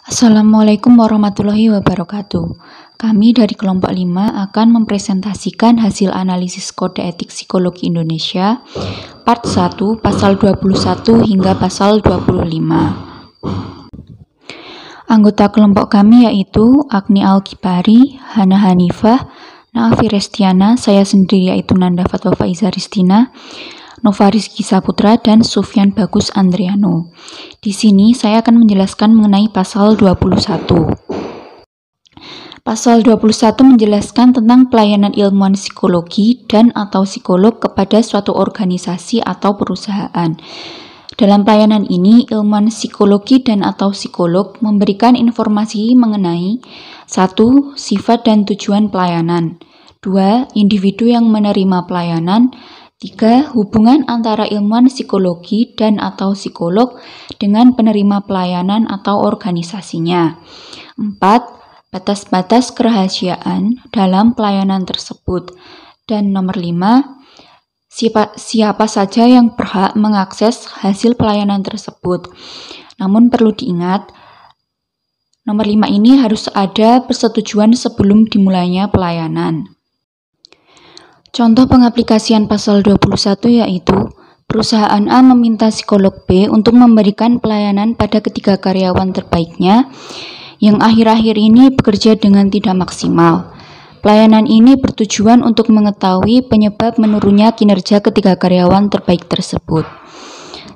Assalamualaikum warahmatullahi wabarakatuh. Kami dari kelompok 5 akan mempresentasikan hasil analisis Kode Etik Psikologi Indonesia part 1 pasal 21 hingga pasal 25. Anggota kelompok kami yaitu Agni Alkipari, Hana Hanifah, Naafi Restiana, saya sendiri yaitu Nanda Fatwa Faiza Ristina, Nova Rizky Saputra, dan Sufyan Bagus Andriano. Di sini saya akan menjelaskan mengenai pasal 21. Pasal 21 menjelaskan tentang pelayanan ilmuwan psikologi dan atau psikolog kepada suatu organisasi atau perusahaan. Dalam pelayanan ini, ilmuwan psikologi dan atau psikolog memberikan informasi mengenai 1. Sifat dan tujuan pelayanan, 2. Individu yang menerima pelayanan, 3. Hubungan antara ilmuwan psikologi dan atau psikolog dengan penerima pelayanan atau organisasinya. 4. Batas-batas kerahasiaan dalam pelayanan tersebut. Dan nomor 5. Siapa saja yang berhak mengakses hasil pelayanan tersebut. Namun perlu diingat, nomor 5 ini harus ada persetujuan sebelum dimulainya pelayanan. Contoh pengaplikasian pasal 21 yaitu perusahaan A meminta psikolog B untuk memberikan pelayanan pada ketiga karyawan terbaiknya yang akhir-akhir ini bekerja dengan tidak maksimal. Pelayanan ini bertujuan untuk mengetahui penyebab menurunnya kinerja ketiga karyawan terbaik tersebut.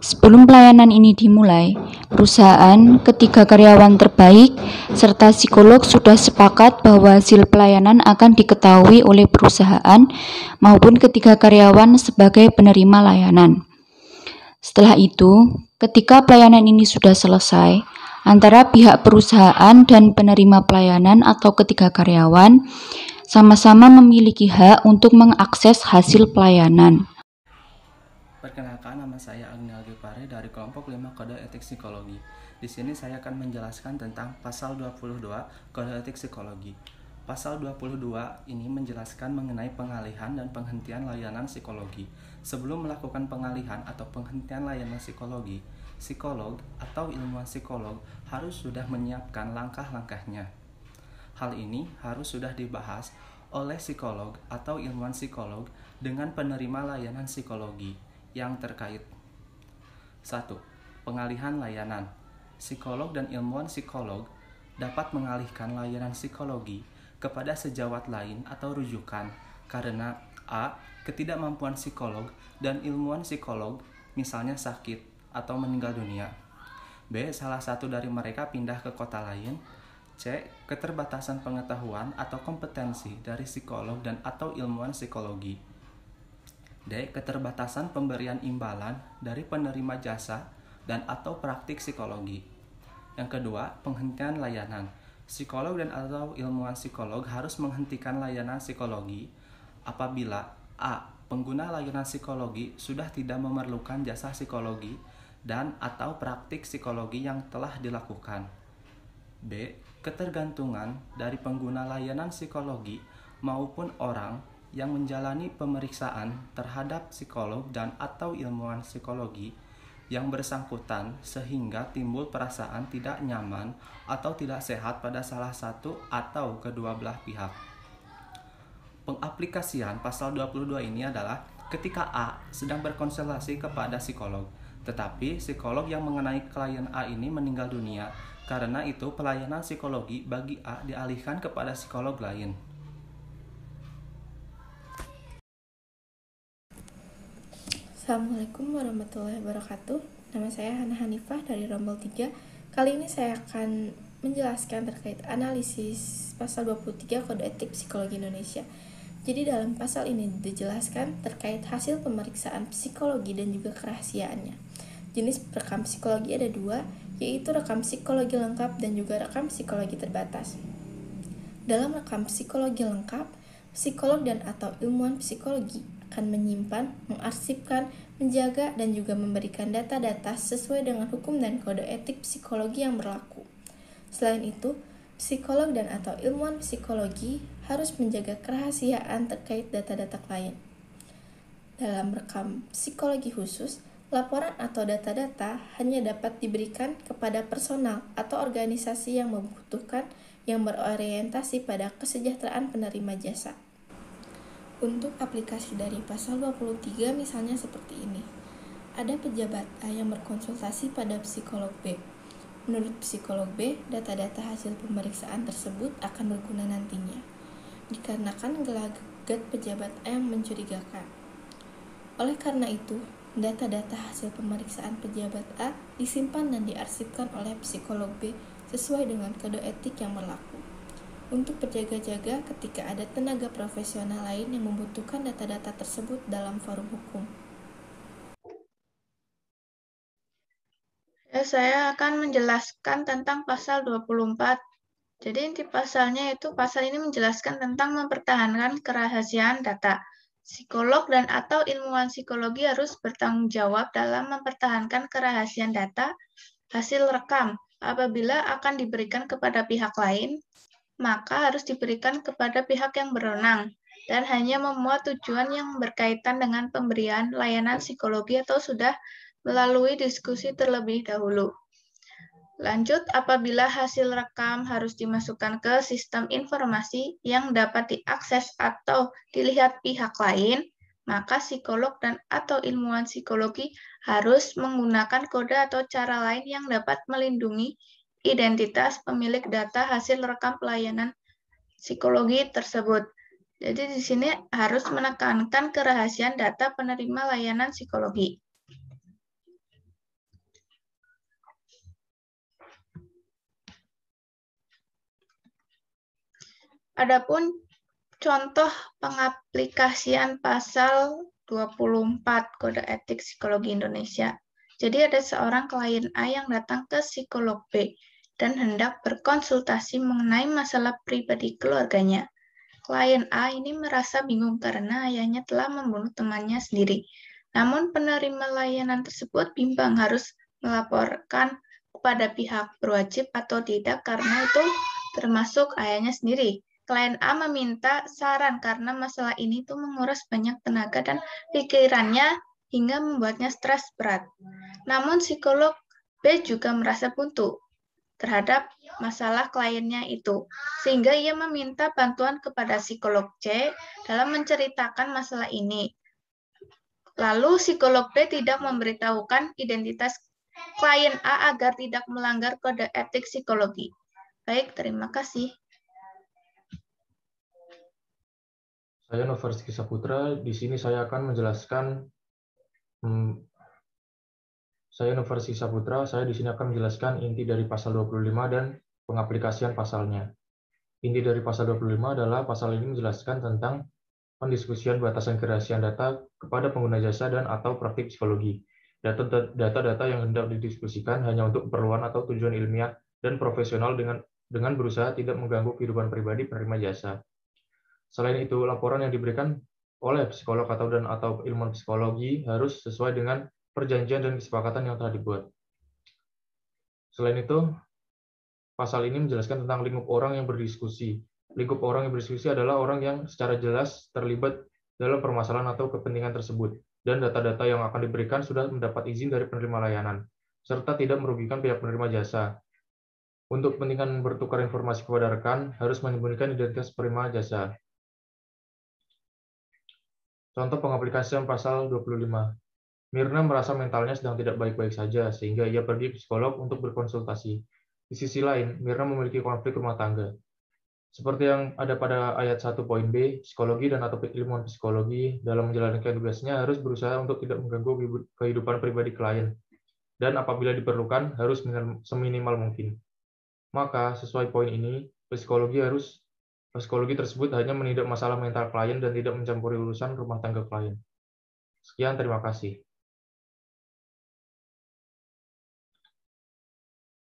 Sebelum pelayanan ini dimulai, perusahaan, ketiga karyawan terbaik, serta psikolog sudah sepakat bahwa hasil pelayanan akan diketahui oleh perusahaan maupun ketiga karyawan sebagai penerima layanan. Setelah itu, ketika pelayanan ini sudah selesai, antara pihak perusahaan dan penerima pelayanan atau ketiga karyawan sama-sama memiliki hak untuk mengakses hasil pelayanan. Perkenalkan, nama saya Agni Alkipari dari kelompok 5 Kode Etik Psikologi. Di sini saya akan menjelaskan tentang pasal 22 Kode Etik Psikologi. Pasal 22 ini menjelaskan mengenai pengalihan dan penghentian layanan psikologi. Sebelum melakukan pengalihan atau penghentian layanan psikologi, psikolog atau ilmuwan psikolog harus sudah menyiapkan langkah-langkahnya. Hal ini harus sudah dibahas oleh psikolog atau ilmuwan psikolog dengan penerima layanan psikologi yang terkait. 1. Pengalihan layanan. Psikolog dan ilmuwan psikolog dapat mengalihkan layanan psikologi kepada sejawat lain atau rujukan karena A. Ketidakmampuan psikolog dan ilmuwan psikolog, misalnya sakit atau meninggal dunia. B. Salah satu dari mereka pindah ke kota lain. C. Keterbatasan pengetahuan atau kompetensi dari psikolog dan atau ilmuwan psikologi. D. Keterbatasan pemberian imbalan dari penerima jasa dan atau praktik psikologi. Yang kedua, penghentian layanan. Psikolog dan atau ilmuwan psikolog harus menghentikan layanan psikologi apabila A. Pengguna layanan psikologi sudah tidak memerlukan jasa psikologi dan atau praktik psikologi yang telah dilakukan. B. Ketergantungan dari pengguna layanan psikologi maupun orang yang menjalani pemeriksaan terhadap psikolog dan atau ilmuwan psikologi yang bersangkutan sehingga timbul perasaan tidak nyaman atau tidak sehat pada salah satu atau kedua belah pihak. Pengaplikasian pasal 22 ini adalah ketika A sedang berkonsultasi kepada psikolog, tetapi psikolog yang mengenai klien A ini meninggal dunia. Karena itu pelayanan psikologi bagi A dialihkan kepada psikolog lain. Assalamualaikum warahmatullahi wabarakatuh. Nama saya Hana Hanifah dari Rombol 3. Kali ini saya akan menjelaskan terkait analisis pasal 23 Kode Etik Psikologi Indonesia. Jadi dalam pasal ini dijelaskan terkait hasil pemeriksaan psikologi dan juga kerahasiaannya. Jenis rekam psikologi ada 2, yaitu rekam psikologi lengkap dan juga rekam psikologi terbatas. Dalam rekam psikologi lengkap, psikolog dan atau ilmuwan psikologi akan menyimpan, mengarsipkan, menjaga, dan juga memberikan data-data sesuai dengan hukum dan kode etik psikologi yang berlaku. Selain itu, psikolog dan atau ilmuwan psikologi harus menjaga kerahasiaan terkait data-data klien. Dalam rekam psikologi khusus, Laporan atau data-data hanya dapat diberikan kepada personal atau organisasi yang membutuhkan yang berorientasi pada kesejahteraan penerima jasa. Untuk aplikasi dari pasal 23 misalnya seperti ini. Ada pejabat A yang berkonsultasi pada psikolog B. Menurut psikolog B, data-data hasil pemeriksaan tersebut akan berguna nantinya, dikarenakan gelagat pejabat A yang mencurigakan. Oleh karena itu, data-data hasil pemeriksaan pejabat A disimpan dan diarsipkan oleh psikolog B sesuai dengan kode etik yang berlaku. Untuk berjaga-jaga ketika ada tenaga profesional lain yang membutuhkan data-data tersebut dalam forum hukum. Saya akan menjelaskan tentang pasal 24. Jadi inti pasalnya itu, pasal ini menjelaskan tentang mempertahankan kerahasiaan data. Psikolog dan atau ilmuwan psikologi harus bertanggung jawab dalam mempertahankan kerahasiaan data hasil rekam. Apabila akan diberikan kepada pihak lain, maka harus diberikan kepada pihak yang berwenang dan hanya memuat tujuan yang berkaitan dengan pemberian layanan psikologi atau sudah melalui diskusi terlebih dahulu. Lanjut, apabila hasil rekam harus dimasukkan ke sistem informasi yang dapat diakses atau dilihat pihak lain, maka psikolog dan atau ilmuwan psikologi harus menggunakan kode atau cara lain yang dapat melindungi identitas pemilik data hasil rekam pelayanan psikologi tersebut. Jadi di sini harus menekankan kerahasiaan data penerima layanan psikologi. Adapun contoh pengaplikasian pasal 24 Kode Etik Psikologi Indonesia. Jadi ada seorang klien A yang datang ke psikolog B dan hendak berkonsultasi mengenai masalah pribadi keluarganya. Klien A ini merasa bingung karena ayahnya telah membunuh temannya sendiri. Namun penerima layanan tersebut bimbang harus melaporkan kepada pihak berwajib atau tidak karena itu termasuk ayahnya sendiri. Klien A meminta saran karena masalah ini tuh menguras banyak tenaga dan pikirannya hingga membuatnya stres berat. Namun psikolog B juga merasa buntu terhadap masalah kliennya itu, sehingga ia meminta bantuan kepada psikolog C dalam menceritakan masalah ini. Lalu psikolog B tidak memberitahukan identitas klien A agar tidak melanggar kode etik psikologi. Baik, terima kasih. Saya Nova Rizky Saputra. Di sini saya akan menjelaskan inti dari pasal 25 dan pengaplikasian pasalnya. Inti dari pasal 25 adalah pasal ini menjelaskan tentang pendiskusian batasan kerahasiaan data kepada pengguna jasa dan atau praktik psikologi. Data-data yang hendak didiskusikan hanya untuk keperluan atau tujuan ilmiah dan profesional dengan berusaha tidak mengganggu kehidupan pribadi penerima jasa. Selain itu, laporan yang diberikan oleh psikolog atau ilmuwan psikologi harus sesuai dengan perjanjian dan kesepakatan yang telah dibuat. Selain itu, pasal ini menjelaskan tentang lingkup orang yang berdiskusi. Lingkup orang yang berdiskusi adalah orang yang secara jelas terlibat dalam permasalahan atau kepentingan tersebut, dan data-data yang akan diberikan sudah mendapat izin dari penerima layanan, serta tidak merugikan pihak penerima jasa. Untuk kepentingan bertukar informasi kepada rekan, harus menyembunyikan identitas penerima jasa. Contoh pengaplikasian pasal 25. Mirna merasa mentalnya sedang tidak baik-baik saja, sehingga ia pergi ke psikolog untuk berkonsultasi. Di sisi lain, Mirna memiliki konflik rumah tangga. Seperti yang ada pada ayat 1 poin B, psikologi dan atau ilmuwan psikologi dalam menjalankan tugasnya harus berusaha untuk tidak mengganggu kehidupan pribadi klien, dan apabila diperlukan harus seminimal mungkin. Maka, sesuai poin ini, psikologi tersebut hanya menindak masalah mental klien dan tidak mencampuri urusan rumah tangga klien. Sekian, terima kasih.